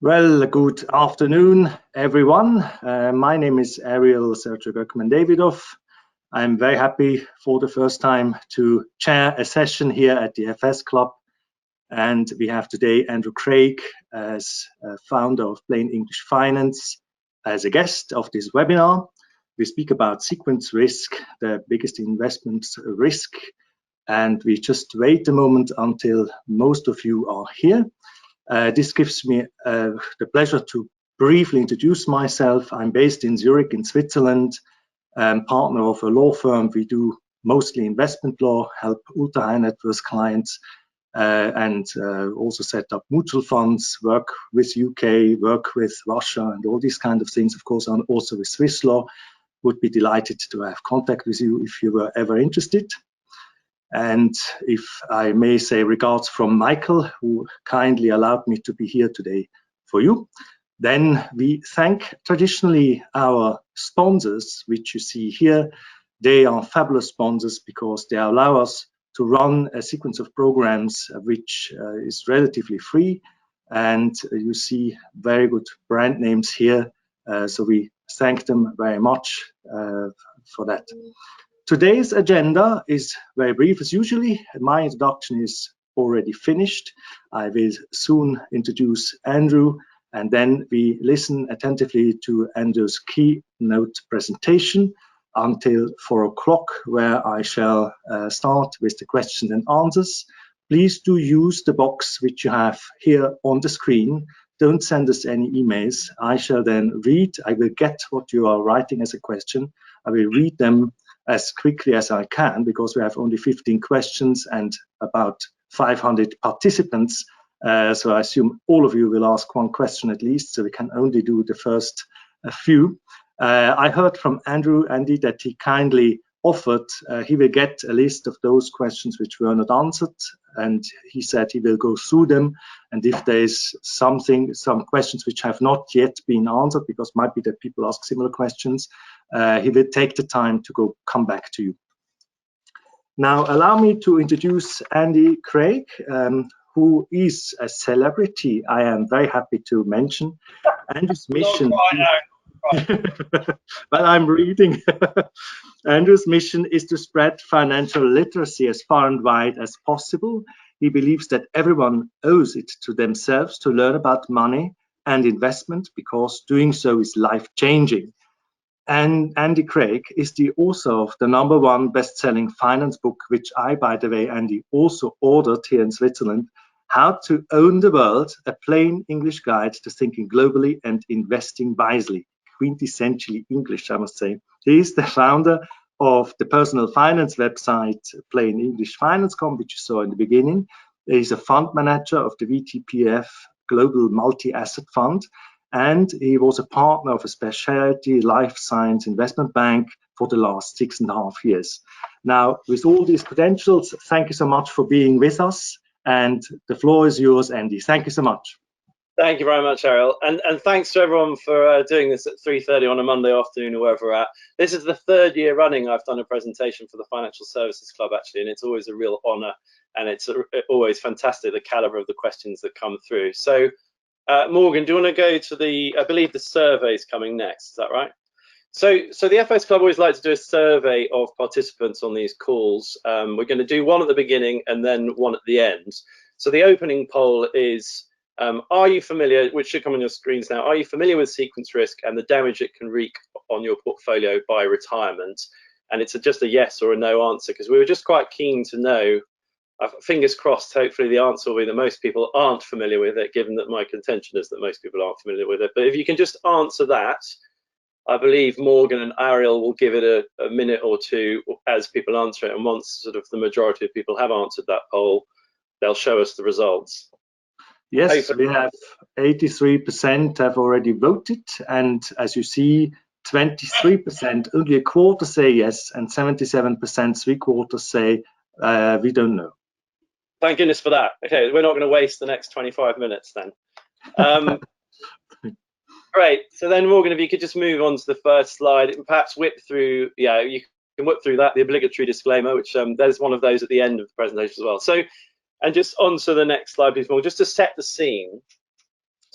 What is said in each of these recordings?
Well, good afternoon, everyone. My name is Ariel Sergio-Gökmen-Davidov. I'm very happy for the first time to chair a session here at the FS Club. And we have today Andrew Craig as founder of Plain English Finance as a guest of this webinar. We speak about sequence risk, the biggest investment risk. And we just wait a moment until most of you are here. This gives me the pleasure to briefly introduce myself. I'm based in Zurich in Switzerland, partner of a law firm. We do mostly investment law, help ultra high net worth clients, and also set up mutual funds, work with UK, work with Russia, and all these kind of things. Of course, I'm also with Swiss law. Would be delighted to have contact with you if you were ever interested. And if I may say regards from Michael, who kindly allowed me to be here today for you. Then we thank traditionally our sponsors, which you see here. They are fabulous sponsors because they allow us to run a sequence of programs which is relatively free. And you see very good brand names here. So we thank them very much for that. Today's agenda is very brief as usually. My introduction is already finished. I will soon introduce Andrew, and then we listen attentively to Andrew's keynote presentation until 4 o'clock, where I shall start with the questions and answers. Please do use the box which you have here on the screen. Don't send us any emails. I shall then read. I will get what you are writing as a question. I will read them as quickly as I can, because we have only 15 questions and about 500 participants. So I assume all of you will ask one question at least, so we can only do the first few. I heard from Andy, that he kindly offered, he will get a list of those questions which were not answered, and he said he will go through them, and if there is some questions which have not yet been answered, because might be that people ask similar questions, he will take the time to come back to you. Now, allow me to introduce Andy Craig, who is a celebrity. I am very happy to mention. Andrew's mission. But I'm reading. Andrew's mission is to spread financial literacy as far and wide as possible. He believes that everyone owes it to themselves to learn about money and investment, because doing so is life-changing. And Andy Craig is the author of the #1 best-selling finance book, which I, by the way, Andy, also ordered here in Switzerland, How to Own the World, a plain English guide to thinking globally and investing wisely. Quintessentially English, I must say. He is the founder of the personal finance website, Plain English Finance.com, which you saw in the beginning. He's a fund manager of the VTPF Global Multi-Asset Fund. And he was a partner of a specialty life science investment bank for the last 6.5 years. Now, with all these credentials, thank you so much for being with us. And the floor is yours, Andy. Thank you so much. Thank you very much, Ariel. And thanks to everyone for doing this at 3:30 on a Monday afternoon or wherever we're at. This is the 3rd year running I've done a presentation for the Financial Services Club, actually, and it's always a real honor. And it's always fantastic, the caliber of the questions that come through. So, Morgan, do you want to go to I believe the survey's coming next, is that right? So the FS Club always likes to do a survey of participants on these calls. We're going to do one at the beginning and then one at the end. So the opening poll is, are you familiar, which should come on your screens now, are you familiar with sequence risk and the damage it can wreak on your portfolio by retirement? And it's just a yes or a no answer, because we were just quite keen to know. Fingers crossed, hopefully the answer will be that most people aren't familiar with it, given that my contention is that most people aren't familiar with it. But if you can just answer that, I believe Morgan and Ariel will give it a minute or two as people answer it. And once sort of the majority of people have answered that poll, they'll show us the results. Yes, we have 83% have already voted. And as you see, 23%, only a quarter say yes, and 77%, 3/4 say we don't know. Thank goodness for that. Okay, we're not going to waste the next 25 minutes then. Great. So then, Morgan, if you could just move on to the first slide, perhaps whip through, yeah, you can whip through that, the obligatory disclaimer, which there's one of those at the end of the presentation as well. So, and just on to the next slide, please, Morgan, just to set the scene.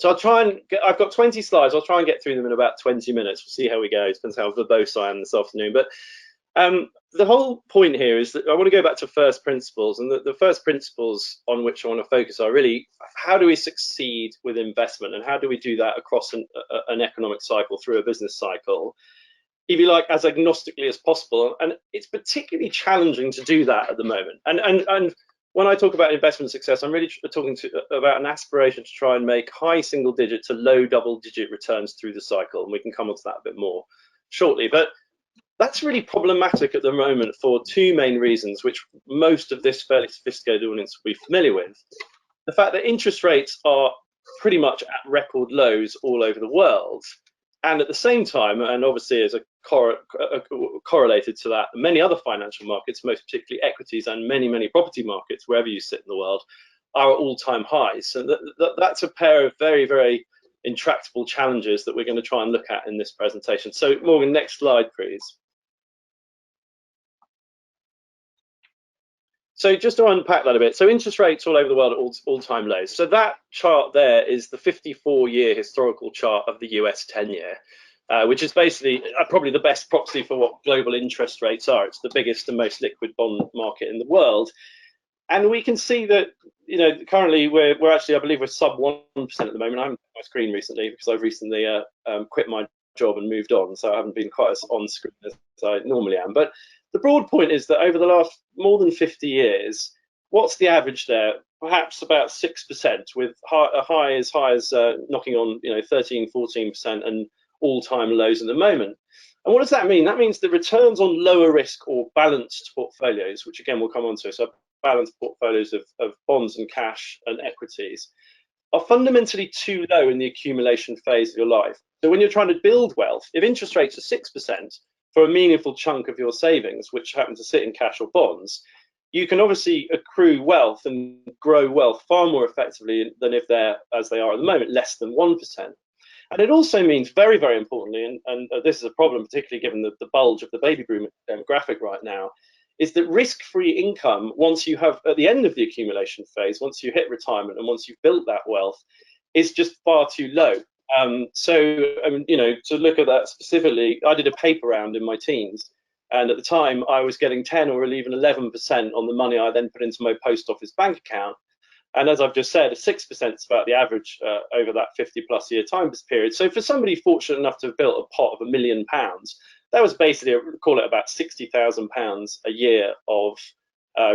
So I've got 20 slides. I'll try and get through them in about 20 minutes. We'll see how we go. It depends how verbose I am this afternoon. But the whole point here is that I want to go back to first principles, and the first principles on which I want to focus are really how do we succeed with investment, and how do we do that across an economic cycle, through a business cycle, if you like, as agnostically as possible. And it's particularly challenging to do that at the moment. And when I talk about investment success, I'm really talking about an aspiration to try and make high single-digit to low double-digit returns through the cycle, and we can come on to that a bit more shortly. But that's really problematic at the moment for two main reasons, which most of this fairly sophisticated audience will be familiar with. The fact that interest rates are pretty much at record lows all over the world, and at the same time, and obviously as a correlated to that, many other financial markets, most particularly equities and many property markets, wherever you sit in the world, are at all-time highs. So that's a pair of very intractable challenges that we're going to try and look at in this presentation. So Morgan, next slide, please. So just to unpack that a bit, so interest rates all over the world at all-time lows. So that chart there is the 54-year historical chart of the US 10-year, which is basically probably the best proxy for what global interest rates are. It's the biggest and most liquid bond market in the world. And we can see that, you know, currently we're actually, I believe we're sub 1% at the moment. I haven't put my screen recently because I've recently quit my job and moved on, so I haven't been quite as on screen as I normally am. But the broad point is that over the last more than 50 years, what's the average there? Perhaps about 6%, with a high as knocking on 13, 14%, and all-time lows at the moment. And what does that mean? That means the returns on lower risk or balanced portfolios, which again we'll come on to, so balanced portfolios of bonds and cash and equities, are fundamentally too low in the accumulation phase of your life. So when you're trying to build wealth, if interest rates are 6% for a meaningful chunk of your savings, which happen to sit in cash or bonds, you can obviously accrue wealth and grow wealth far more effectively than if they're, as they are at the moment, less than 1%. And it also means, very importantly, and this is a problem, particularly given the bulge of the baby boom demographic right now, is that risk-free income, once you have, at the end of the accumulation phase, once you hit retirement and once you've built that wealth, is just far too low. To look at that specifically, I did a paper round in my teens, and at the time I was getting 10 or even 11% on the money I then put into my post office bank account. And as I've just said, 6% is about the average over that 50+ year time period. So for somebody fortunate enough to have built a pot of £1 million, that was basically, call it about £60,000 a year of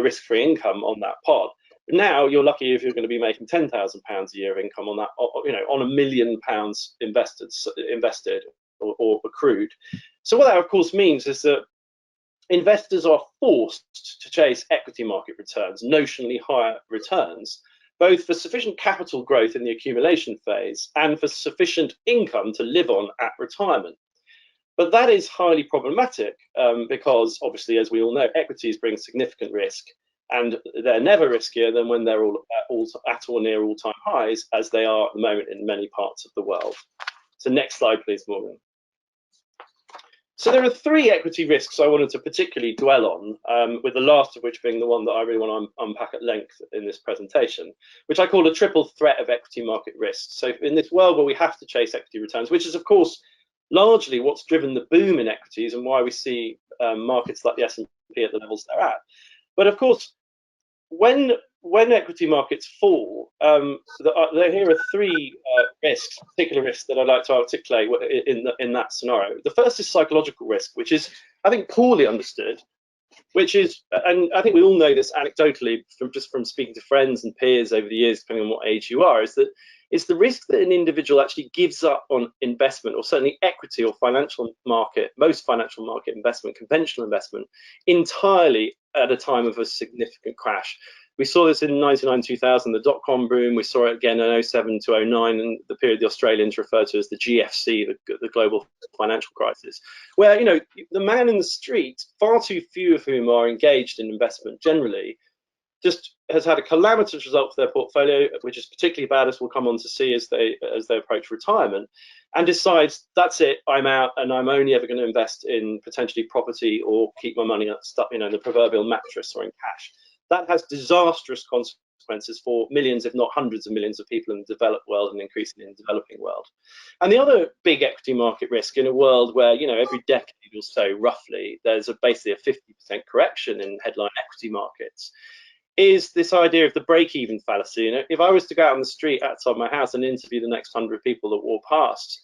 risk-free income on that pot. Now you're lucky if you're going to be making £10,000 a year of income on that, on £1 million invested or accrued. So what that of course means is that investors are forced to chase equity market returns, notionally higher returns, both for sufficient capital growth in the accumulation phase and for sufficient income to live on at retirement. But that is highly problematic because obviously, as we all know, equities bring significant risk, and they're never riskier than when they're all at or near all-time highs, as they are at the moment in many parts of the world. So next slide, please, Morgan. So there are three equity risks I wanted to particularly dwell on, with the last of which being the one that I really want to unpack at length in this presentation, which I call a triple threat of equity market risks. So in this world where we have to chase equity returns, which is of course largely what's driven the boom in equities and why we see markets like the S&P at the levels they're at. But of course, when equity markets fall, here are three particular risks that I'd like to articulate in that scenario. The first is psychological risk, which is, I think, poorly understood, which is, and I think we all know this anecdotally from speaking to friends and peers over the years, depending on what age you are, is that it's the risk that an individual actually gives up on investment, or certainly equity or most financial market investment, conventional investment, entirely at a time of a significant crash. We saw this in 1999-2000, the dot-com boom. We saw it again in 07 to 09, and the period the Australians refer to as the GFC, the global financial crisis, where the man in the street, far too few of whom are engaged in investment generally, just has had a calamitous result for their portfolio, which is particularly bad, as we'll come on to see as they approach retirement, and decides, that's it, I'm out, and I'm only ever going to invest in potentially property or keep my money in the proverbial mattress or in cash. That has disastrous consequences for millions, if not hundreds of millions of people in the developed world and increasingly in the developing world. And the other big equity market risk in a world where, you know, every decade or so, roughly, there's basically a 50% correction in headline equity markets, is this idea of the break-even fallacy. You know, if I was to go out on the street outside my house and interview the next 100 people that walk past,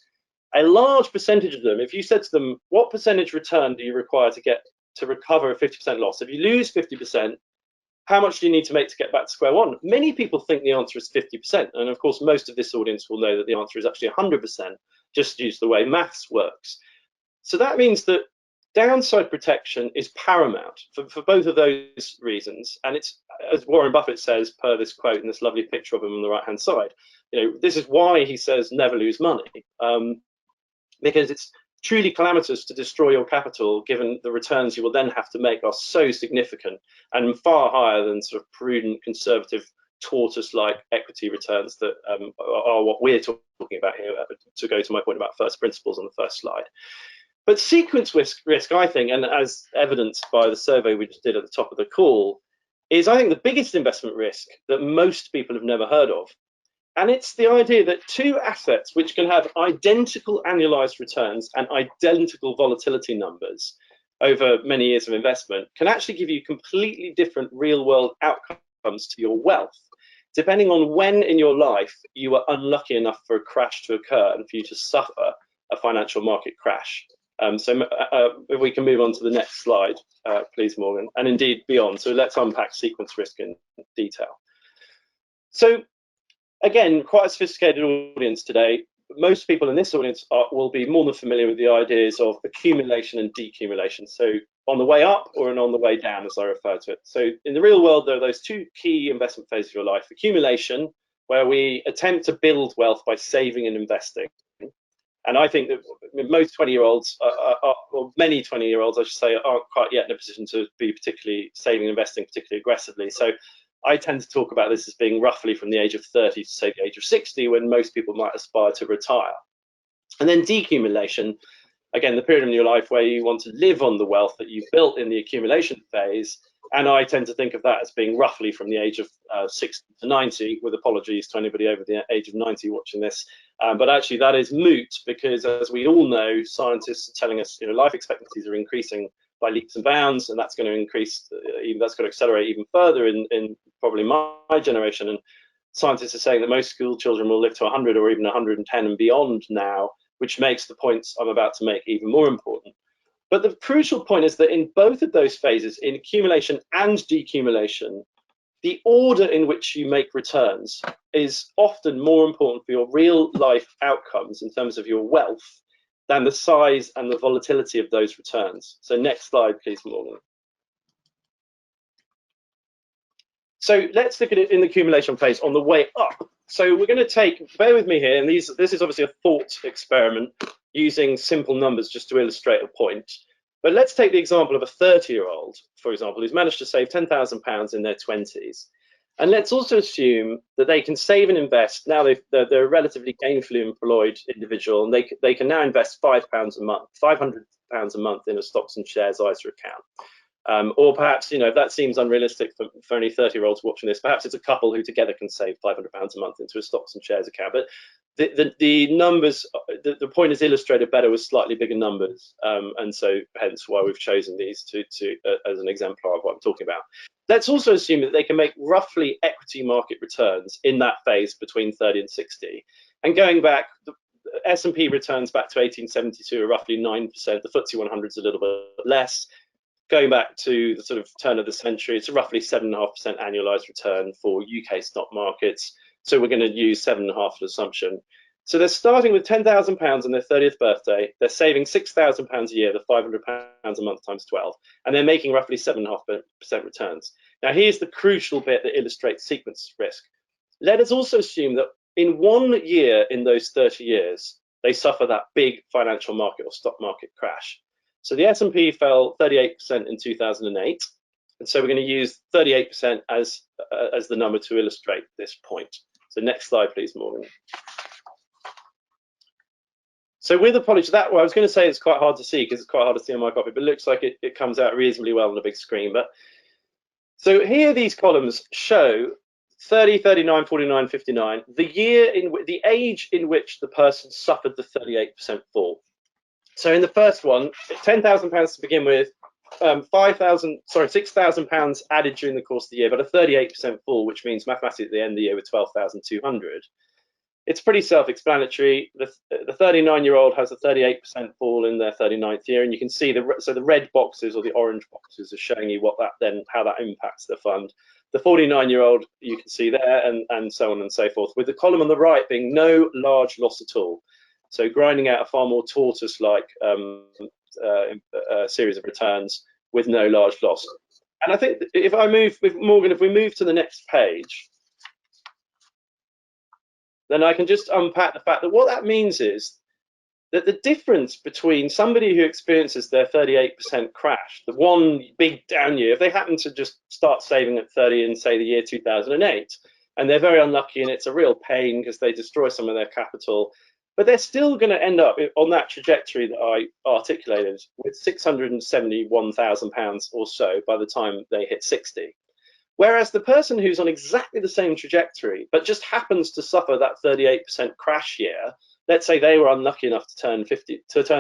a large percentage of them, if you said to them, what percentage return do you require to get to recover a 50% loss? If you lose 50%, how much do you need to make to get back to square one? Many people think the answer is 50%. And of course, most of this audience will know that the answer is actually 100%, just due to the way maths works. So that means that downside protection is paramount for both of those reasons. And it's, as Warren Buffett says, per this quote and this lovely picture of him on the right-hand side, you know, this is why he says never lose money, because it's truly calamitous to destroy your capital, given the returns you will then have to make are so significant and far higher than sort of prudent, conservative, tortoise-like equity returns that are what we're talking about here, to go to my point about first principles on the first slide. But sequence risk, I think, and as evidenced by the survey we just did at the top of the call, is, I think, the biggest investment risk that most people have never heard of. And it's the idea that two assets which can have identical annualized returns and identical volatility numbers over many years of investment can actually give you completely different real-world outcomes to your wealth, depending on when in your life you were unlucky enough for a crash to occur and for you to suffer a financial market crash. So if we can move on to the next slide, please, Morgan, and indeed beyond. So let's unpack sequence risk in detail. So again, quite a sophisticated audience today. Most people in this audience will be more than familiar with the ideas of accumulation and decumulation. So on the way up or on the way down, as I refer to it. So in the real world, there are those two key investment phases of your life: accumulation, where we attempt to build wealth by saving and investing. And I think that most 20-year-olds, or many 20-year-olds, I should say, aren't quite yet in a position to be particularly saving and investing particularly aggressively. So I tend to talk about this as being roughly from the age of 30 to, say, the age of 60, when most people might aspire to retire. And then decumulation, again, the period in your life where you want to live on the wealth that you've built in the accumulation phase. And I tend to think of that as being roughly from the age of 60 to 90, with apologies to anybody over the age of 90 watching this. But actually that is moot, because as we all know, scientists are telling us, you know, life expectancies are increasing by leaps and bounds, and that's going to increase, that's going to accelerate even further in probably my generation. And scientists are saying that most school children will live to 100 or even 110 and beyond now, which makes the points I'm about to make even more important. But the crucial point is that in both of those phases, in accumulation and decumulation, the order in which you make returns is often more important for your real life outcomes in terms of your wealth than the size and the volatility of those returns. So next slide, please, Morgan. So let's look at it in the accumulation phase on the way up. So we're going to take, bear with me here, and this is obviously a thought experiment using simple numbers just to illustrate a point. But let's take the example of a 30-year-old, for example, who's managed to save £10,000 in their 20s. And let's also assume that they can save and invest. Now they're a relatively gainfully employed individual, and they can now invest £5 a month, £500 a month in a stocks and shares ISA account. Or perhaps, you know, if that seems unrealistic for any 30-year-olds watching this, perhaps it's a couple who together can save £500 a month into a stocks and shares account. But the numbers, the point is illustrated better with slightly bigger numbers, and so hence why we've chosen these to as an exemplar of what I'm talking about. Let's also assume that they can make roughly equity market returns in that phase between 30 and 60. And going back, the S&P returns back to 1872 are roughly 9%. The FTSE 100 is a little bit less. Going back to the sort of turn of the century, it's a roughly 7.5% annualized return for UK stock markets. So we're going to use 7.5 assumption. So they're starting with £10,000 on their 30th birthday. They're saving £6,000 a year, the £500 a month times 12, and they're making roughly 7.5% returns. Now here's the crucial bit that illustrates sequence risk. Let us also assume that in 1 year in those 30 years, they suffer that big financial market or stock market crash. So the S&P fell 38% in 2008. And so we're going to use 38% as the number to illustrate this point. So next slide, please, Morgan. So with apology, that well, I was going to say it's quite hard to see because it's quite hard to see on my copy, but it looks like it comes out reasonably well on the big screen. But so here these columns show 30, 39, 49, 59, the age in which the person suffered the 38% fall. So in the first one, £10,000 to begin with, £6,000 added during the course of the year, but a 38% fall, which means mathematically at the end of the year with 12,200. It's pretty self-explanatory. The 39-year-old has a 38% fall in their 39th year, and you can see the red boxes or the orange boxes are showing you how that impacts the fund. The 49-year-old you can see there, and so on and so forth, with the column on the right being no large loss at all. So grinding out a far more tortoise-like series of returns with no large loss. And I think if I move with Morgan, if we move to the next page, then I can just unpack the fact that what that means is that the difference between somebody who experiences their 38% crash, the one big down year, if they happen to just start saving at 30 in, say, the year 2008, and they're very unlucky and it's a real pain because they destroy some of their capital, but they're still going to end up on that trajectory that I articulated with £671,000 or so by the time they hit 60. Whereas the person who's on exactly the same trajectory, but just happens to suffer that 38% crash year, let's say they were unlucky enough to turn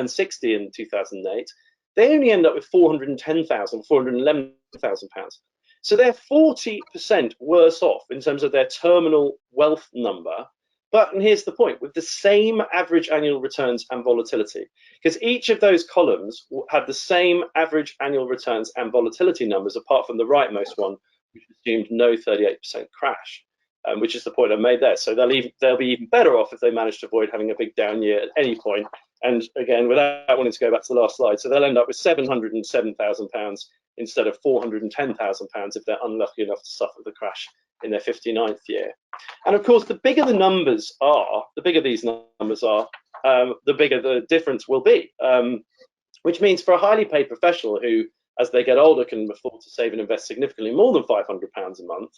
60 in 2008, they only end up with £410,000, £411,000. So they're 40% worse off in terms of their terminal wealth number. But, and here's the point, with the same average annual returns and volatility, because each of those columns have the same average annual returns and volatility numbers, apart from the rightmost one, which assumed no 38% crash, which is the point I made there. So they'll be even better off if they manage to avoid having a big down year at any point. And again, without wanting to go back to the last slide, so they'll end up with £707,000 instead of £410,000 if they're unlucky enough to suffer the crash in their 59th year. And of course, the bigger the numbers are, the bigger these numbers are, the bigger the difference will be, which means for a highly paid professional who, as they get older, can afford to save and invest significantly more than £500 a month,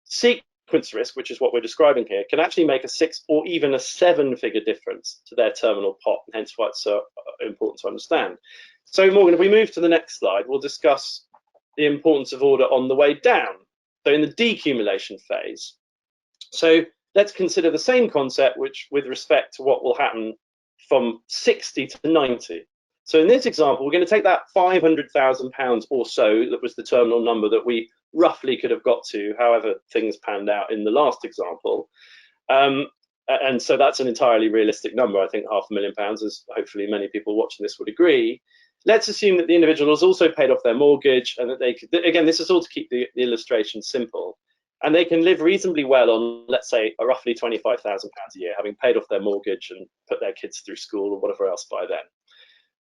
sequence risk, which is what we're describing here, can actually make a 6 or even a 7-figure difference to their terminal pot, and hence why it's so important to understand. So Morgan, if we move to the next slide, we'll discuss the importance of order on the way down. So in the decumulation phase. So let's consider the same concept, which with respect to what will happen from 60 to 90. So in this example, we're going to take that £500,000 or so that was the terminal number that we roughly could have got to, however things panned out in the last example. And so that's an entirely realistic number. I think £500,000, as hopefully many people watching this would agree. Let's assume that the individual has also paid off their mortgage and that they could, again, this is all to keep the illustration simple. And they can live reasonably well on, let's say, a roughly £25,000 a year, having paid off their mortgage and put their kids through school or whatever else by then.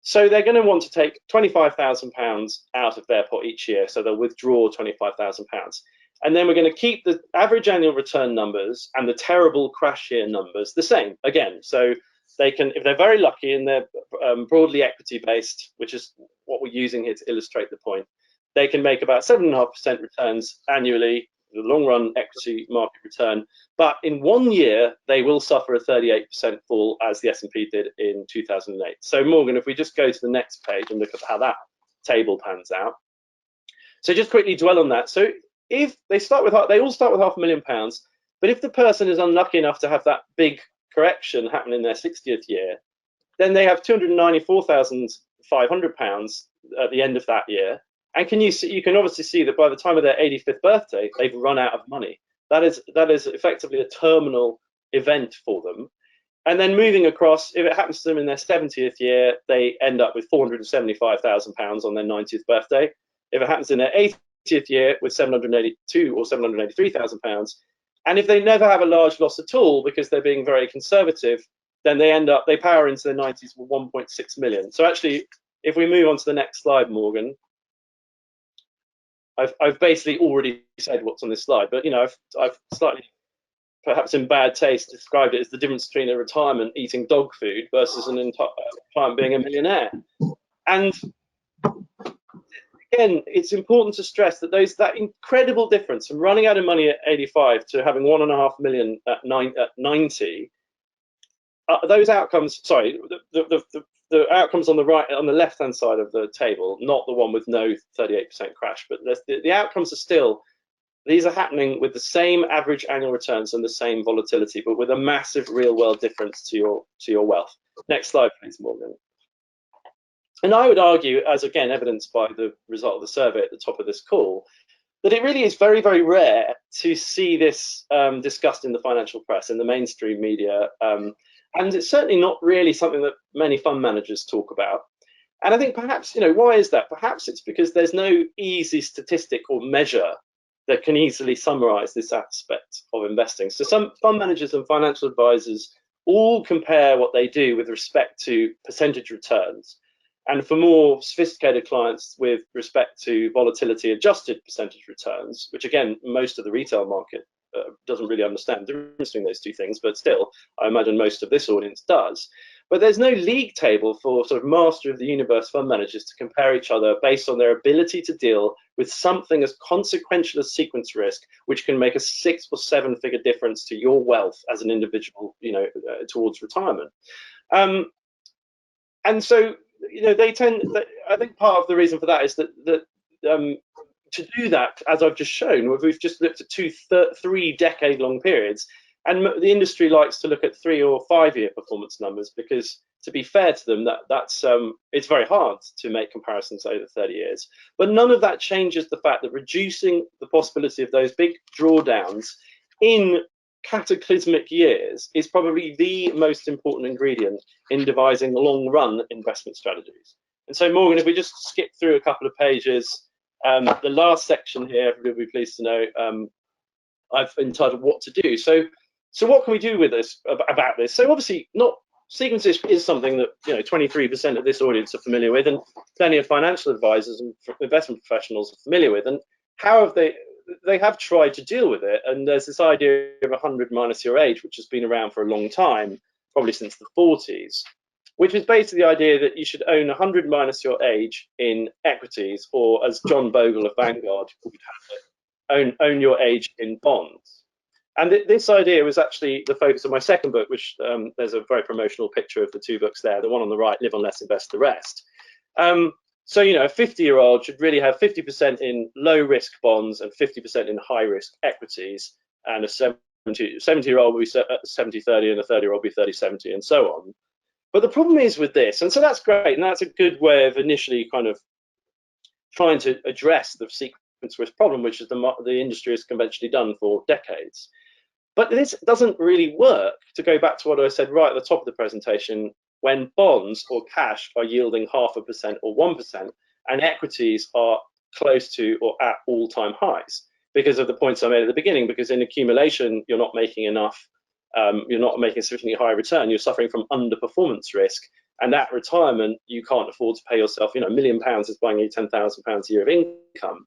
So they're going to want to take £25,000 out of their pot each year. So they'll withdraw £25,000. And then we're going to keep the average annual return numbers and the terrible crash year numbers the same again. So they can, if they're very lucky and they're broadly equity based, which is what we're using here to illustrate the point, they can make about 7.5% returns annually, the long run equity market return. But in 1 year, they will suffer a 38% fall as the S&P did in 2008. So Morgan, if we just go to the next page and look at how that table pans out. So just quickly dwell on that. So if they start with, they all start with £500,000, but if the person is unlucky enough to have that big correction happen in their 60th year, then they have £294,500 at the end of that year. And can you see, you can obviously see that by the time of their 85th birthday, they've run out of money. That is effectively a terminal event for them. And then moving across, if it happens to them in their 70th year, they end up with £475,000 on their 90th birthday. If it happens in their 80th year, with £782,000 or £783,000. And if they never have a large loss at all because they're being very conservative, then they power into their 90s with 1.6 million. So actually, if we move on to the next slide, Morgan, I've basically already said what's on this slide, but I've slightly, perhaps in bad taste, described it as the difference between a retirement eating dog food versus an retirement being a millionaire. And again, it's important to stress that that incredible difference from running out of money at 85 to having 1.5 million at 90, those outcomes, sorry, the outcomes on the right, on the left-hand side of the table, not the one with no 38% crash, but the outcomes are still these are happening with the same average annual returns and the same volatility, but with a massive real-world difference to your wealth. Next slide, please, Morgan. And I would argue, as again evidenced by the result of the survey at the top of this call, that it really is very, very rare to see this discussed in the financial press, in the mainstream media, and it's certainly not really something that many fund managers talk about. And I think perhaps, why is that? Perhaps it's because there's no easy statistic or measure that can easily summarize this aspect of investing. So some fund managers and financial advisors all compare what they do with respect to percentage returns. And for more sophisticated clients, with respect to volatility adjusted percentage returns, which again, most of the retail market doesn't really understand the difference between those two things, but still, I imagine most of this audience does. But there's no league table for sort of master of the universe fund managers to compare each other based on their ability to deal with something as consequential as sequence risk, which can make a 6 or 7 figure difference to your wealth as an individual, towards retirement. And so, they tend. I think part of the reason for that is that to do that, as I've just shown, we've just looked at 3 decade-long periods, and the industry likes to look at 3 or 5 year performance numbers because, to be fair to them, that's it's very hard to make comparisons over 30 years. But none of that changes the fact that reducing the possibility of those big drawdowns in cataclysmic years is probably the most important ingredient in devising long-run investment strategies. And so, Morgan, if we just skip through a couple of pages, the last section here, everybody will be pleased to know, I've entitled "What to Do." So what can we do with this about this? So obviously, sequences is something that 23% of this audience are familiar with, and plenty of financial advisors and investment professionals are familiar with. And how have they have tried to deal with it, and there's this idea of 100 minus your age, which has been around for a long time, probably since the 40s, which is basically the idea that you should own 100 minus your age in equities, or as John Bogle of Vanguard would have it, own your age in bonds. And this idea was actually the focus of my second book, which there's a very promotional picture of the 2 books there. The one on the right, Live on Less, Invest the Rest. So, a 50-year-old should really have 50% in low-risk bonds and 50% in high-risk equities, and a 70-year-old will be 70-30, and a 30-year-old will be 30-70, and so on. But the problem is with this, and so that's great, and that's a good way of initially kind of trying to address the sequence risk problem, which is the industry has conventionally done for decades. But this doesn't really work, to go back to what I said right at the top of the presentation, when bonds or cash are yielding 0.5% or 1%, and equities are close to or at all-time highs, because of the points I made at the beginning. Because in accumulation, you're not making enough, you're not making a sufficiently high return, you're suffering from underperformance risk, and at retirement, you can't afford to pay yourself, £1 million is buying you £10,000 a year of income,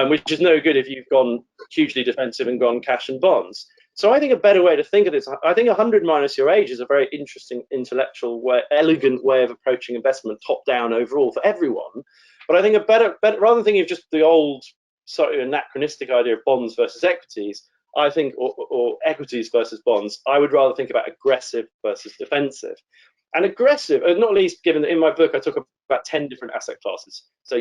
which is no good if you've gone hugely defensive and gone cash and bonds. So I think a better way to think of this, I think 100 minus your age is a very interesting, intellectual, elegant way of approaching investment, top down overall for everyone. But I think a better rather than thinking of just the old sort of anachronistic idea of bonds versus equities, I think, or equities versus bonds, I would rather think about aggressive versus defensive. And aggressive, not least given that in my book I talk about 10 different asset classes. So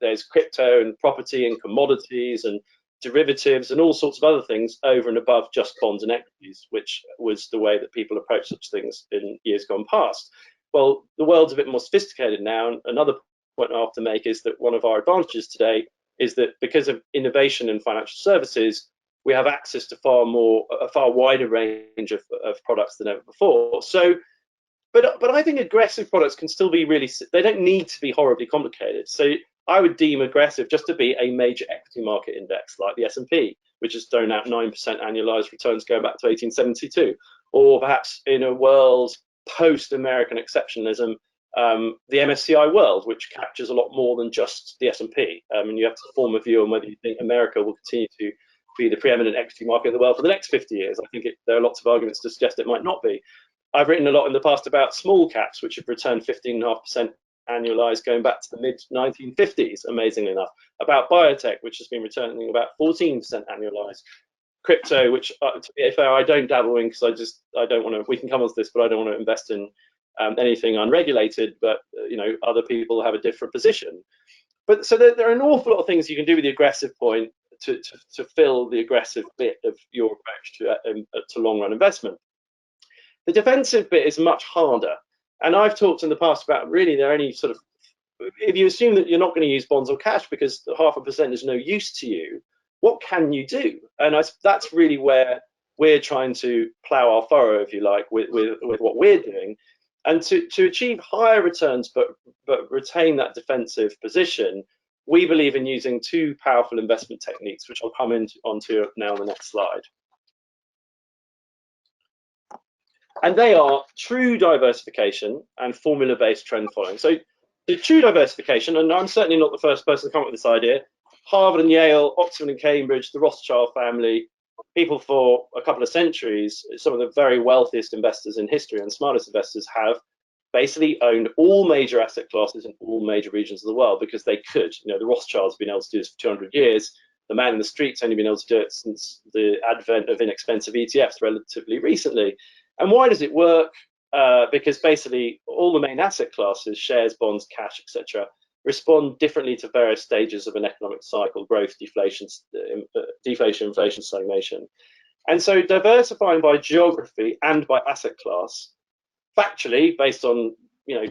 there's crypto and property and commodities and derivatives and all sorts of other things over and above just bonds and equities, which was the way that people approach such things in years gone past. Well, the world's a bit more sophisticated now. And another point I have to make is that one of our advantages today is that because of innovation in financial services, we have access to a far wider range of products than ever before. So, but I think aggressive products can still be they don't need to be horribly complicated. So I would deem aggressive just to be a major equity market index like the S&P, which has thrown out 9% annualized returns going back to 1872, or perhaps in a world post-American exceptionalism, the MSCI World, which captures a lot more than just the S&P. And you have to form a view on whether you think America will continue to be the preeminent equity market in the world for the next 50 years. I think there are lots of arguments to suggest it might not be. I've written a lot in the past about small caps, which have returned 15.5% annualized going back to the mid-1950s, amazingly enough, about biotech, which has been returning about 14% annualized, crypto, which to be fair, I don't dabble in because I don't want to, we can come on to this, but I don't want to invest in anything unregulated, but other people have a different position. But so there are an awful lot of things you can do with the aggressive point to fill the aggressive bit of your approach to long-run investment. The defensive bit is much harder, and I've talked in the past about really there are only sort of, if you assume that you're not going to use bonds or cash because 0.5% is no use to you, what can you do? And that's really where we're trying to plow our furrow, if you like, with what we're doing. And to achieve higher returns but retain that defensive position, we believe in using two powerful investment techniques, which I'll come onto now on the next slide. And they are true diversification and formula-based trend following. So the true diversification, and I'm certainly not the first person to come up with this idea, Harvard and Yale, Oxford and Cambridge, the Rothschild family, people for a couple of centuries, some of the very wealthiest investors in history and smartest investors have basically owned all major asset classes in all major regions of the world because they could. You know, the Rothschilds have been able to do this for 200 years. The man in the street's only been able to do it since the advent of inexpensive ETFs relatively recently. And why does it work? Because basically all the main asset classes, shares, bonds, cash, etc., respond differently to various stages of an economic cycle: growth, deflation, inflation, stagnation. And so diversifying by geography and by asset class, factually, based on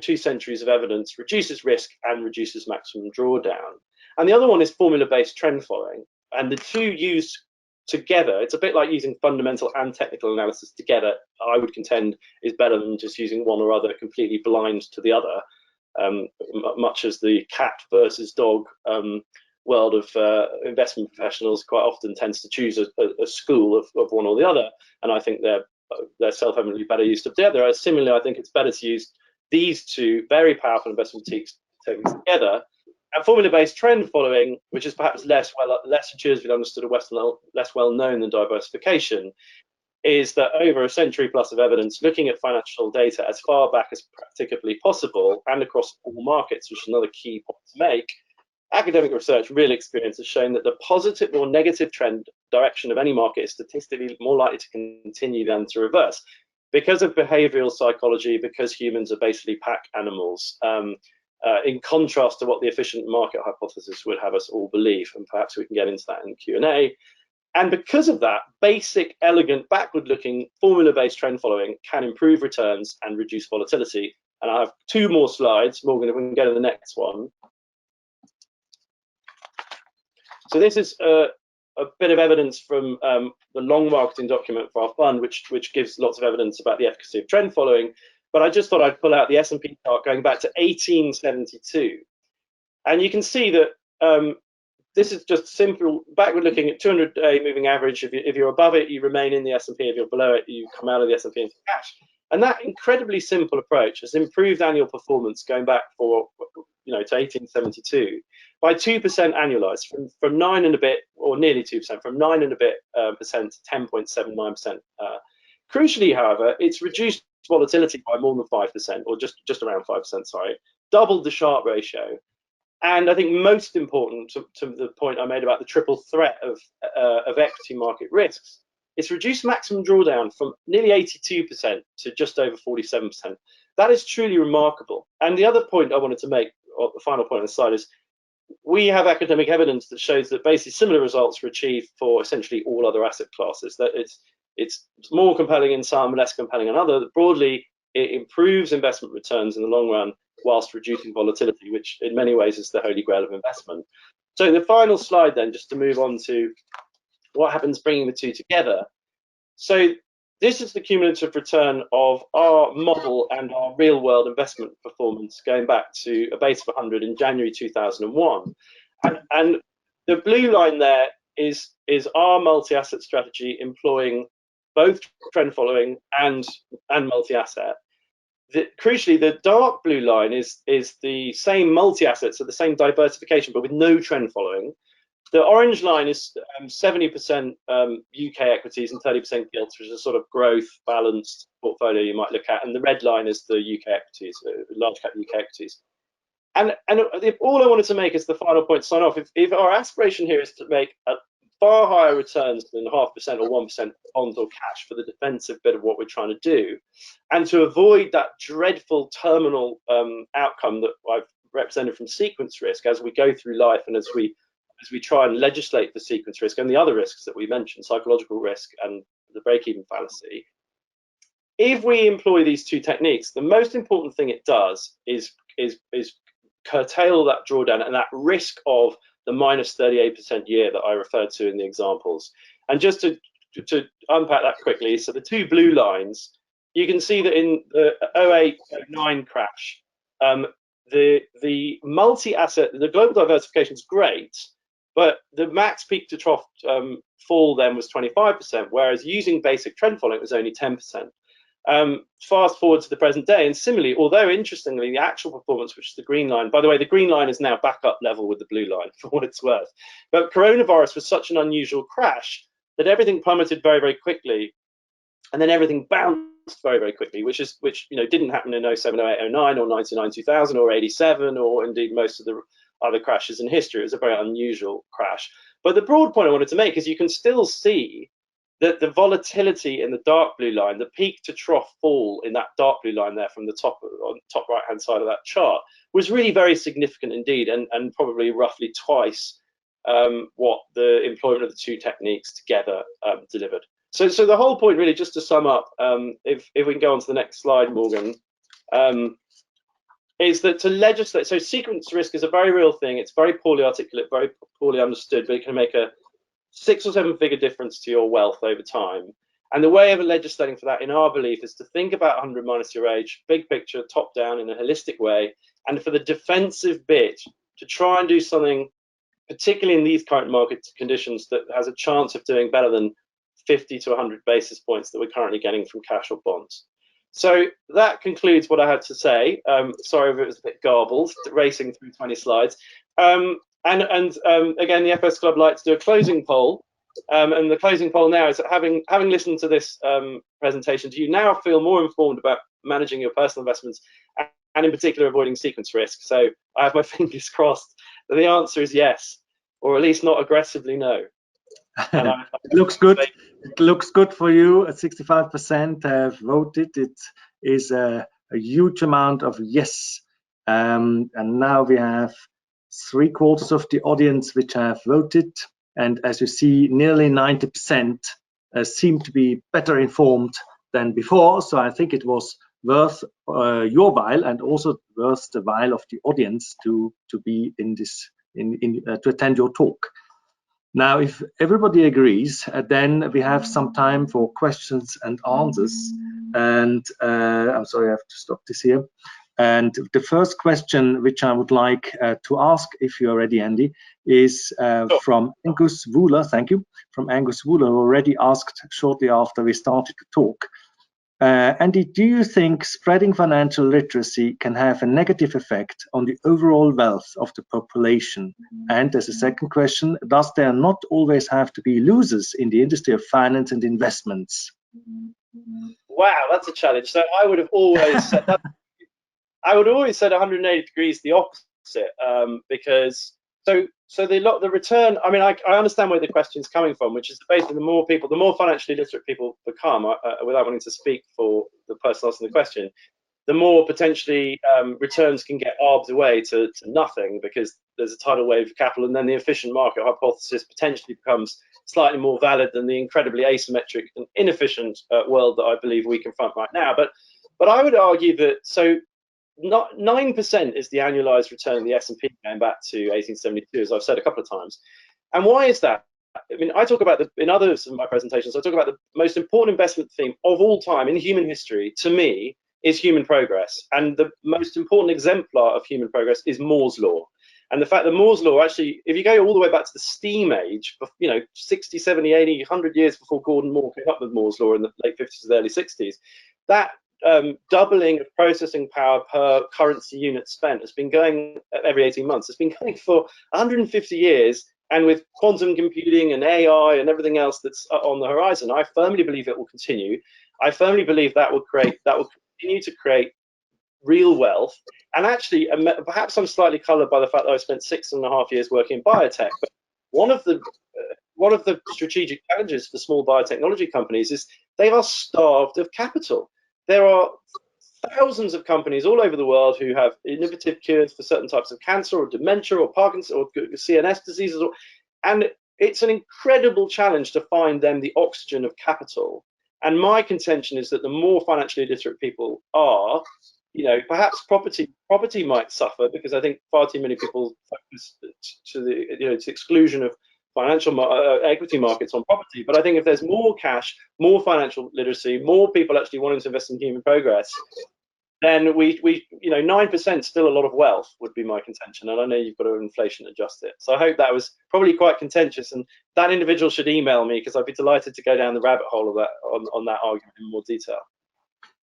2 centuries of evidence, reduces risk and reduces maximum drawdown. And the other one is formula-based trend following. And the two used together, it's a bit like using fundamental and technical analysis together, I would contend is better than just using one or other completely blind to the other. Much as the cat versus dog world of investment professionals quite often tends to choose a school of one or the other, and I think they're self-evidently better used together. Similarly, I think it's better to use these two very powerful investment techniques together. And formula-based trend following, which is perhaps less intuitively understood or less well known than diversification, is that over a century plus of evidence, looking at financial data as far back as practicably possible and across all markets, which is another key point to make, academic research, real experience has shown that the positive or negative trend direction of any market is statistically more likely to continue than to reverse because of behavioral psychology, because humans are basically pack animals, in contrast to what the efficient market hypothesis would have us all believe. And perhaps we can get into that in Q&A. And because of that, basic, elegant, backward-looking, formula-based trend following can improve returns and reduce volatility. And I have 2 more slides. Morgan, if we can go to the next one. So this is a bit of evidence from the long marketing document for our fund, which gives lots of evidence about the efficacy of trend following. But I just thought I'd pull out the S&P chart going back to 1872. And you can see that this is just simple backward looking at 200-day moving average. If you're above it, you remain in the S&P. If you're below it, you come out of the S&P into cash. And that incredibly simple approach has improved annual performance going back to 1872 by 2% annualized, from 9 and a bit, or nearly 2%, from 9 and a bit percent to 10.79%. Crucially, however, it's reduced volatility by more than 5%, or just around 5%, sorry, doubled the Sharpe ratio. And I think most important to the point I made about the triple threat of equity market risks, it's reduced maximum drawdown from nearly 82% to just over 47%. That is truly remarkable. And the other point I wanted to make, or the final point on the slide, is we have academic evidence that shows that basically similar results were achieved for essentially all other asset classes. That it's more compelling in some, less compelling in others. Broadly, it improves investment returns in the long run whilst reducing volatility, which in many ways is the holy grail of investment. So the final slide then, just to move on to what happens bringing the two together. So this is the cumulative return of our model and our real world investment performance going back to a base of 100 in January 2001. And the blue line there is our multi-asset strategy employing both trend following and multi-asset. Crucially, the dark blue line is the same multi-asset, so the same diversification, but with no trend following. The orange line is 70% UK equities and 30% gilts, which is a sort of growth balanced portfolio you might look at. And the red line is the UK equities, large cap UK equities. And all I wanted to make is the final point to sign off. If our aspiration here is to make a far higher returns than 0.5% or 1% bonds or cash for the defensive bit of what we're trying to do, and to avoid that dreadful terminal outcome that I've represented from sequence risk as we go through life and as we as we try and legislate the sequence risk and the other risks that we mentioned, psychological risk and the break-even fallacy, if we employ these two techniques, the most important thing it does is curtail that drawdown and that risk of the minus 38% year that I referred to in the examples. And just to unpack that quickly, so the two blue lines, you can see that in the 08-09 crash, the multi-asset, the global diversification is great, but the max peak to trough fall then was 25%, whereas using basic trend following was only 10%. Fast forward to the present day, and similarly, although interestingly, the actual performance, which is the green line, by the way, the green line is now back up level with the blue line for what it's worth. But coronavirus was such an unusual crash that everything plummeted very, very quickly, and then everything bounced very, very quickly, which didn't happen in 07, 08, 09, or 99, 2000, or 87, or indeed most of the other crashes in history. It was a very unusual crash. But the broad point I wanted to make is you can still see that the volatility in the dark blue line, the peak to trough fall in that dark blue line there from the top right hand side of that chart, was really very significant indeed, and probably roughly twice what the employment of the two techniques together delivered. So the whole point, really, just to sum up, if we can go on to the next slide, Morgan, is that to legislate, so sequence risk is a very real thing. It's very poorly articulate, very poorly understood, but it can make a 6- or 7-figure difference to your wealth over time. And the way of legislating for that, in our belief, is to think about 100 minus your age, big picture, top down, in a holistic way, and for the defensive bit, to try and do something, particularly in these current market conditions, that has a chance of doing better than 50 to 100 basis points that we're currently getting from cash or bonds. So that concludes what I had to say. Sorry if it was a bit garbled, racing through 20 slides. And again, the FS Club likes to do a closing poll, and the closing poll now is that having listened to this presentation, do you now feel more informed about managing your personal investments and in particular avoiding sequence risk? So I have my fingers crossed that the answer is yes, or at least not aggressively no. It looks good. It looks good for you. 65% have voted. It is a huge amount of yes, and now we have 3/4 of the audience which have voted, and as you see, nearly 90% seem to be better informed than before. So I think it was worth your while, and also worth the while of the audience to be in this to attend your talk. Now, if everybody agrees, then we have some time for questions and answers. And I'm sorry, I have to stop this here. And the first question, which I would like to ask, if you're ready, Andy, is from Angus Wooler. Thank you. From Angus Wooler, who already asked shortly after we started to talk. Andy, do you think spreading financial literacy can have a negative effect on the overall wealth of the population? And as a second question, does there not always have to be losers in the industry of finance and investments? Wow, that's a challenge. So I would have always said that. I would have always said 180 degrees the opposite, because so the return. I mean, I understand where the question's coming from, which is basically the more financially literate people become, without wanting to speak for the person asking the question, the more potentially returns can get arbed away to nothing, because there's a tidal wave of capital, and then the efficient market hypothesis potentially becomes slightly more valid than the incredibly asymmetric and inefficient world that I believe we confront right now. But I would argue that 9% is the annualized return of the S&P going back to 1872, as I've said a couple of times. And why is that? I mean, I talk about in others of my presentations, I talk about the most important investment theme of all time in human history, to me, is human progress. And the most important exemplar of human progress is Moore's Law. And the fact that Moore's Law, actually, if you go all the way back to the steam age, 60, 70, 80, 100 years before Gordon Moore came up with Moore's Law in the late 50s to the early 60s, that doubling of processing power per currency unit spent has been going every 18 months. It's been going for 150 years, and with quantum computing and AI and everything else that's on the horizon, I firmly believe it will continue. I firmly believe that will continue to create real wealth. And actually, perhaps I'm slightly colored by the fact that I spent 6.5 years working in biotech, but one of the strategic challenges for small biotechnology companies is they are starved of capital. There are thousands of companies all over the world who have innovative cures for certain types of cancer or dementia or Parkinson's or CNS diseases, and it's an incredible challenge to find them the oxygen of capital. And my contention is that the more financially literate people are, perhaps property might suffer, because I think far too many people focus to the exclusion of financial equity markets on property. But I think if there's more cash, more financial literacy, more people actually wanting to invest in human progress, then we 9% still a lot of wealth would be my contention. And I know you've got to inflation adjust it. So I hope that was probably quite contentious, and that individual should email me, because I'd be delighted to go down the rabbit hole of that on that argument in more detail.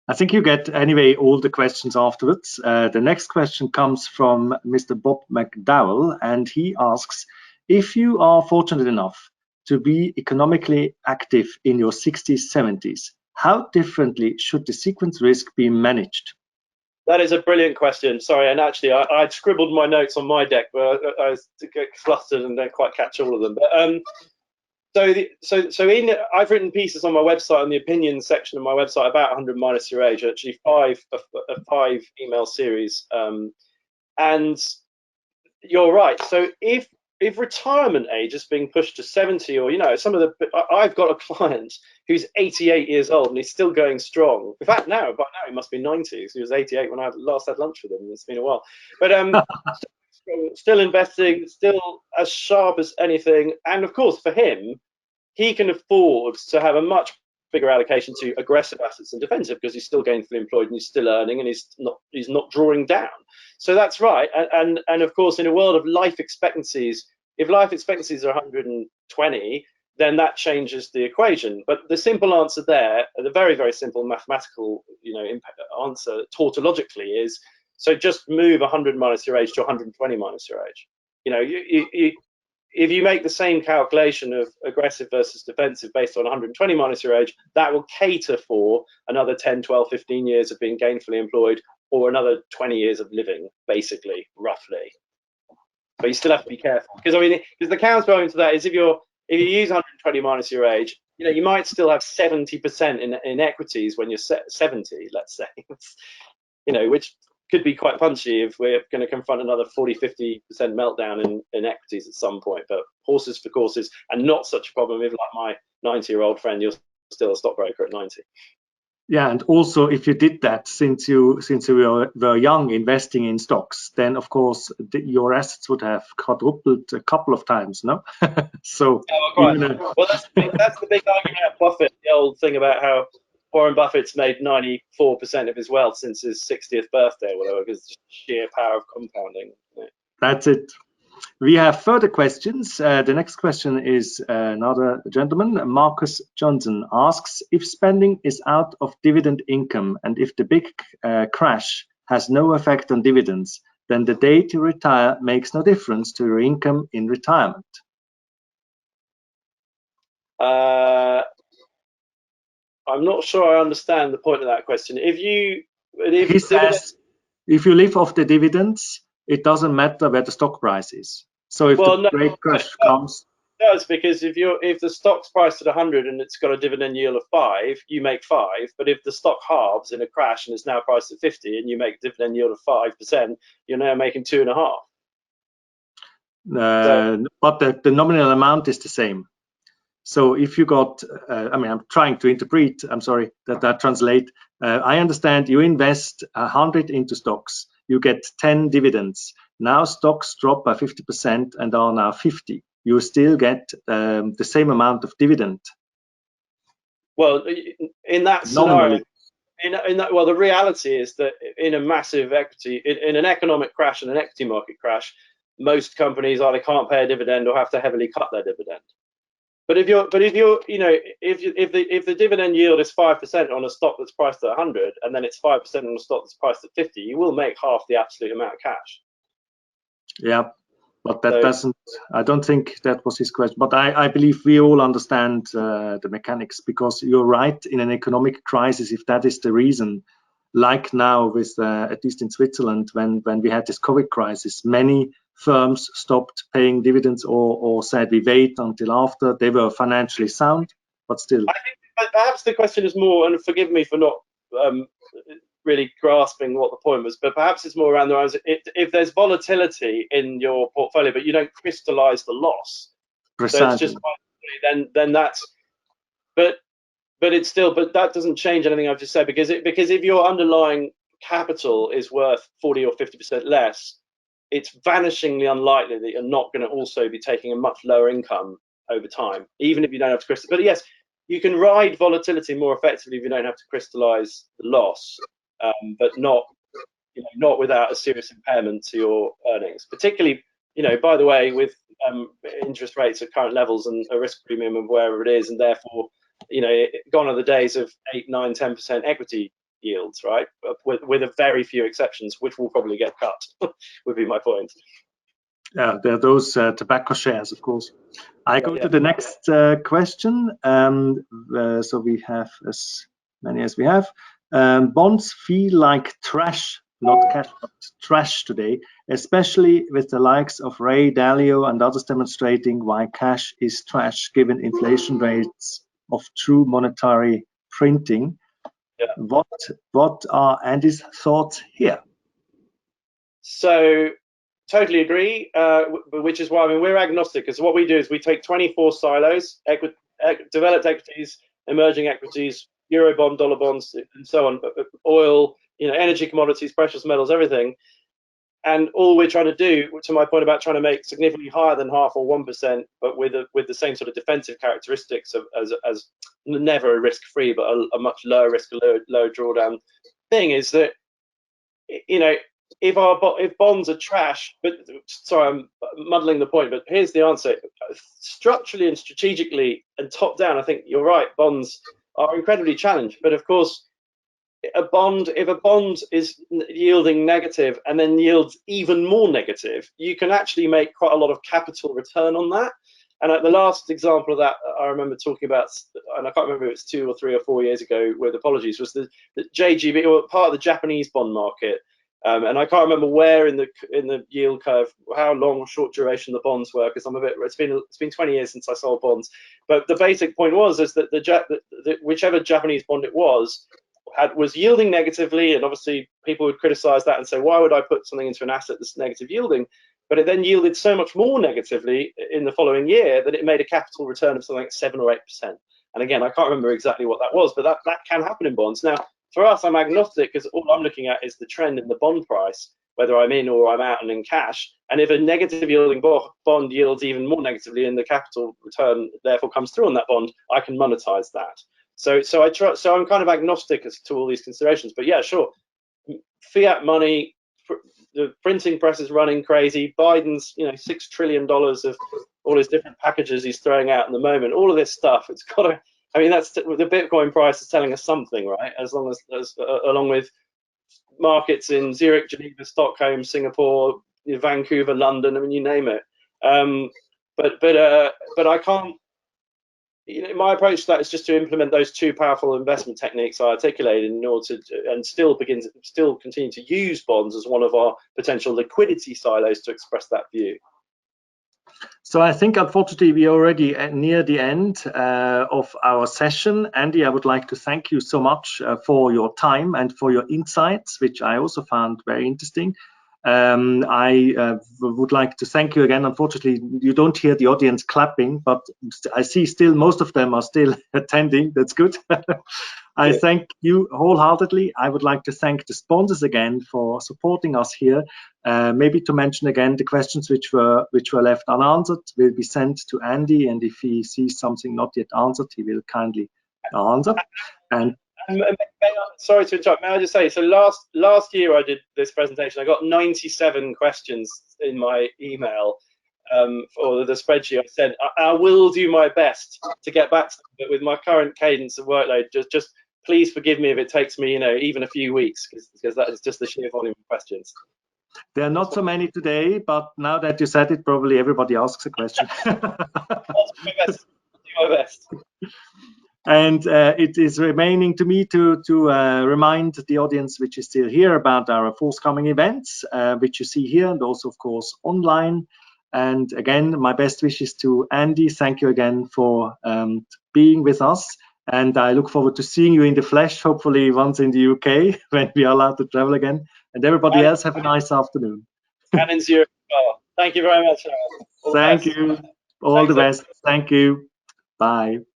I think you get anyway all the questions afterwards. The next question comes from Mr. Bob McDowell, and he asks, if you are fortunate enough to be economically active in your 60s, 70s, how differently should the sequence risk be managed? That is a brilliant question. Sorry, and actually, I scribbled my notes on my deck, but I was flustered and don't quite catch all of them. But I've written pieces on my website, on the opinions section of my website, about 100 minus your age, actually a five email series. And you're right. So if retirement age is being pushed to 70, or I've got a client who's 88 years old and he's still going strong. In fact, by now he must be 90. So he was 88 when I last had lunch with him. It's been a while, but still investing, still as sharp as anything. And of course, for him, he can afford to have a much bigger allocation to aggressive assets and defensive, because he's still gainfully employed and he's still earning, and he's not drawing down. So that's right. And of course, in a world of life expectancies, if life expectancies are 120, then that changes the equation. But the simple answer there, the very, very simple mathematical answer tautologically is, so just move 100 minus your age to 120 minus your age. If you make the same calculation of aggressive versus defensive based on 120 minus your age, that will cater for another 10, 12, 15 years of being gainfully employed, or another 20 years of living, basically, roughly. But you still have to be careful, because the counterpoint to that is if you use 120 minus your age, you might still have 70% in equities when you're 70, let's say, which could be quite punchy if we're going to confront another 40-50% meltdown in equities at some point. But horses for courses, and not such a problem if, like my 90-year-old friend, you're still a stockbroker at 90. Yeah, and also if you did that since you were young investing in stocks, then of course your assets would have quadrupled a couple of times, no? So well, that's the big argument at Buffett, the old thing about how Warren Buffett's made 94% of his wealth since his 60th birthday or whatever, because it's sheer power of compounding. That's it. We have further questions. The next question is another gentleman. Marcus Johnson asks, if spending is out of dividend income, and if the big crash has no effect on dividends, then the date you retire makes no difference to your income in retirement. I'm not sure I understand the point of that question. He says, if you live off the dividends, it doesn't matter where the stock price is. So if great crash comes, it does, because if the stock's priced at 100 and it's got a dividend yield of 5, you make 5. But if the stock halves in a crash and it's now priced at 50 and you make a dividend yield of 5%, you're now making 2.5. But the nominal amount is the same. So if you got, I'm trying to interpret, I'm sorry that translate. I understand you invest 100 into stocks, you get 10 dividends. Now stocks drop by 50% and are now 50. You still get the same amount of dividend. Well, in that scenario, the reality is that in a massive equity, in an economic crash and an equity market crash, most companies either can't pay a dividend or have to heavily cut their dividend. But if the dividend yield is 5% on a stock that's priced at 100, and then it's 5% on a stock that's priced at 50, you will make half the absolute amount of cash. Yeah, but that doesn't. I don't think that was his question. But I believe we all understand the mechanics, because you're right. In an economic crisis, if that is the reason, like now with at least in Switzerland, when we had this COVID crisis, many firms stopped paying dividends or said we wait until after. They were financially sound, but still. I think perhaps the question is more, and forgive me for not really grasping what the point was, but perhaps it's more around the lines, if there's volatility in your portfolio, but you don't crystallize the loss. Precisely. So it's just, then that's, but it's still, but that doesn't change anything I've just said, because if your underlying capital is worth 40 or 50% less, it's vanishingly unlikely that you're not going to also be taking a much lower income over time, even if you don't have to crystallize. But yes, you can ride volatility more effectively if you don't have to crystallize the loss, but not without a serious impairment to your earnings. Particularly, by the way, with interest rates at current levels and a risk premium of wherever it is, and therefore, gone are the days of 8, 9, 10% equity yields, right? With a very few exceptions, which will probably get cut, would be my point. Yeah, there are those tobacco shares, of course. I go to the next question. So we have as many as we have. Bonds feel like trash, not cash, but trash today, especially with the likes of Ray Dalio and others demonstrating why cash is trash given inflation rates of true monetary printing. Yeah. What are Andy's thoughts here? So totally agree, which is why we're agnostic, because what we do is we take 24 silos: developed equities, emerging equities, euro bond, dollar bonds, and so on, oil, energy, commodities, precious metals, everything. And all we're trying to do, to my point about trying to make significantly higher than 0.5% or 1%, but with the same sort of defensive characteristics as never a risk-free, but a much lower risk, low drawdown thing, is that if bonds are trash, but sorry, I'm muddling the point, but here's the answer. Structurally and strategically and top down, I think you're right. Bonds are incredibly challenged, but of course, if a bond is yielding negative and then yields even more negative, you can actually make quite a lot of capital return on that. And the last example of that I remember talking about, and I can't remember if it's 2 or 3 or 4 years ago, with apologies, was the JGB, or part of the Japanese bond market. And I can't remember where in the yield curve, how long or short duration the bonds were, because it's been 20 years since I sold bonds. But the basic point was that whichever Japanese bond it was yielding negatively, and obviously people would criticize that and say, why would I put something into an asset that's negative yielding? But it then yielded so much more negatively in the following year that it made a capital return of something like 7 or 8%. And again, I can't remember exactly what that was, but that can happen in bonds. Now, for us, I'm agnostic, because all I'm looking at is the trend in the bond price, whether I'm in or I'm out and in cash. And if a negative yielding bond yields even more negatively and the capital return therefore comes through on that bond, I can monetize that. So I'm kind of agnostic as to all these considerations. But yeah, sure, fiat money, the printing press is running crazy. Biden's $6 trillion of all his different packages he's throwing out in the moment. All of this stuff, it's got to. I mean, that's the Bitcoin price is telling us something, right? Along with markets in Zurich, Geneva, Stockholm, Singapore, Vancouver, London. I mean, you name it. But I can't. My approach to that is just to implement those 2 powerful investment techniques I articulated in order to, and still continue to use bonds as one of our potential liquidity silos to express that view. So I think, unfortunately, we are already near the end of our session. Andy, I would like to thank you so much for your time and for your insights, which I also found very interesting. I would like to thank you again. Unfortunately, you don't hear the audience clapping, but I see still most of them are still attending. That's good. I thank you wholeheartedly. I would like to thank the sponsors again for supporting us here. Maybe to mention again, the questions which were left unanswered will be sent to Andy, and if he sees something not yet answered, he will kindly answer. And sorry to interrupt. May I just say, so last year I did this presentation. I got 97 questions in my email or the spreadsheet I sent. I will do my best to get back to them, but with my current cadence of workload, just please forgive me if it takes me, even a few weeks, because that is just the sheer volume of questions. There are not so many today, but now that you said it, probably everybody asks a question. I'll do my best. And it is remaining to me to remind the audience which is still here about our forthcoming events, which you see here, and also, of course, online. And again, my best wishes to Andy. Thank you again for being with us. And I look forward to seeing you in the flesh, hopefully once in the UK when we are allowed to travel again. And everybody else, have a nice afternoon. And in Zurich as well. Thank you very much, Harold. Thank you. All the best. Thank you. Bye.